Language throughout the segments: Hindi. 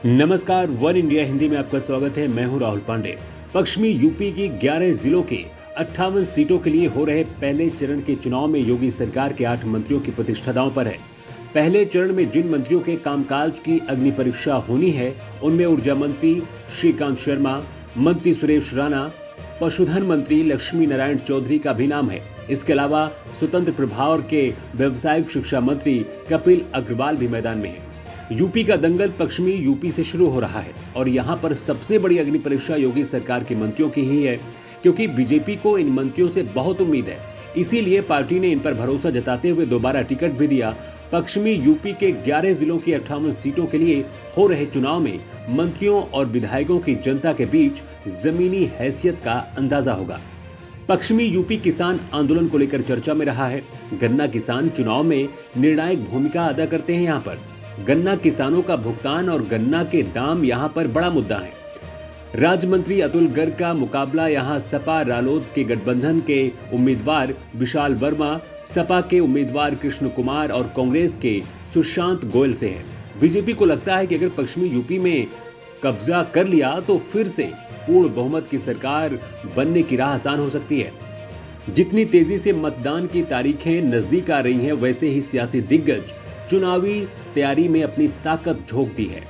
नमस्कार, वन इंडिया हिंदी में आपका स्वागत है। मैं हूं राहुल पांडे। पश्चिमी यूपी की 11 जिलों के 58 सीटों के लिए हो रहे पहले चरण के चुनाव में योगी सरकार के 8 मंत्रियों की प्रतिष्ठा दांव पर है। पहले चरण में जिन मंत्रियों के कामकाज की अग्नि परीक्षा होनी है, उनमें ऊर्जा मंत्री श्रीकांत शर्मा, मंत्री सुरेश राणा, पशुधन मंत्री लक्ष्मी नारायण चौधरी का भी नाम है। इसके अलावा स्वतंत्र प्रभार के व्यवसायिक शिक्षा मंत्री कपिल अग्रवाल भी मैदान में है। यूपी का दंगल पश्चिमी यूपी से शुरू हो रहा है और यहाँ पर सबसे बड़ी अग्नि परीक्षा योगी सरकार के मंत्रियों की ही है, क्योंकि बीजेपी को इन मंत्रियों से बहुत उम्मीद है। इसीलिए पार्टी ने इन पर भरोसा जताते हुए दोबारा टिकट भी दिया। पश्चिमी यूपी के 11 जिलों की 58 सीटों के लिए हो रहे चुनाव में मंत्रियों और विधायकों की जनता के बीच जमीनी हैसियत का अंदाजा होगा। पश्चिमी यूपी किसान आंदोलन को लेकर चर्चा में रहा है। गन्ना किसान चुनाव में निर्णायक भूमिका अदा करते हैं। यहाँ पर गन्ना किसानों का भुगतान और गन्ना के दाम यहां पर बड़ा मुद्दा है। राज्य मंत्री अतुल गर्ग का मुकाबला यहां सपा रालोद के गठबंधन के उम्मीदवार विशाल वर्मा, सपा के उम्मीदवार कृष्ण कुमार और कांग्रेस के सुशांत गोयल से है। बीजेपी को लगता है कि अगर पश्चिमी यूपी में कब्जा कर लिया तो फिर से पूर्ण बहुमत की सरकार बनने की राह आसान हो सकती है। जितनी तेजी से मतदान की तारीखें नजदीक आ रही हैं, वैसे ही सियासी दिग्गज चुनावी तैयारी में अपनी ताकत झोंक दी है।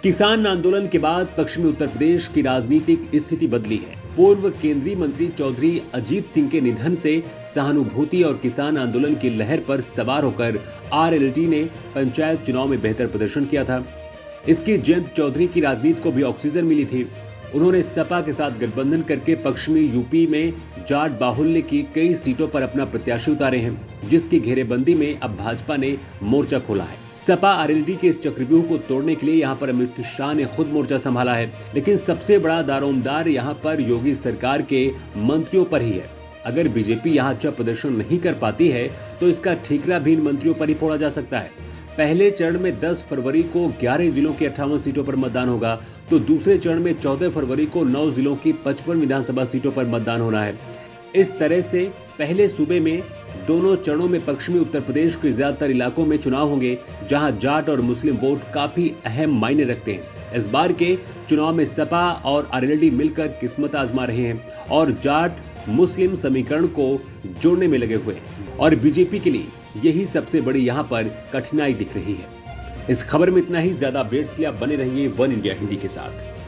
किसान आंदोलन के बाद पश्चिमी उत्तर प्रदेश की राजनीतिक स्थिति बदली है। पूर्व केंद्रीय मंत्री चौधरी अजीत सिंह के निधन से सहानुभूति और किसान आंदोलन की लहर पर सवार होकर आरएलडी ने पंचायत चुनाव में बेहतर प्रदर्शन किया था। इसकी जयंत चौधरी की राजनीति को भी ऑक्सीजन मिली थी। उन्होंने सपा के साथ गठबंधन करके पश्चिमी यूपी में जाट बाहुल्य की कई सीटों पर अपना प्रत्याशी उतारे हैं, जिसकी घेरेबंदी में अब भाजपा ने मोर्चा खोला है। सपा आरएलडी के इस चक्रव्यूह को तोड़ने के लिए यहां पर अमित शाह ने खुद मोर्चा संभाला है, लेकिन सबसे बड़ा दारोमदार यहां पर योगी सरकार के मंत्रियों पर ही है। अगर बीजेपी यहां अच्छा प्रदर्शन नहीं कर पाती है तो इसका ठीकरा भी इन मंत्रियों पर ही फोड़ा जा सकता है। पहले चरण में 10 फरवरी को 11 जिलों की 58 सीटों पर मतदान होगा, तो दूसरे चरण में 14 फरवरी को 9 जिलों की 55 विधानसभा सीटों पर मतदान होना है। इस तरह से पहले सूबे में दोनों चरणों में पश्चिमी उत्तर प्रदेश के ज्यादातर इलाकों में चुनाव होंगे, जहां जाट और मुस्लिम वोट काफी अहम मायने रखते हैं। इस बार के चुनाव में सपा और आरएलडी मिलकर किस्मत आजमा रहे हैं और जाट मुस्लिम समीकरण को जोड़ने में लगे हुए हैं, और बीजेपी के लिए यही सबसे बड़ी यहां पर कठिनाई दिख रही है। इस खबर में इतना ही। ज्यादा अपडेट्स के लिए आप बने रहिए वन इंडिया हिंदी के साथ।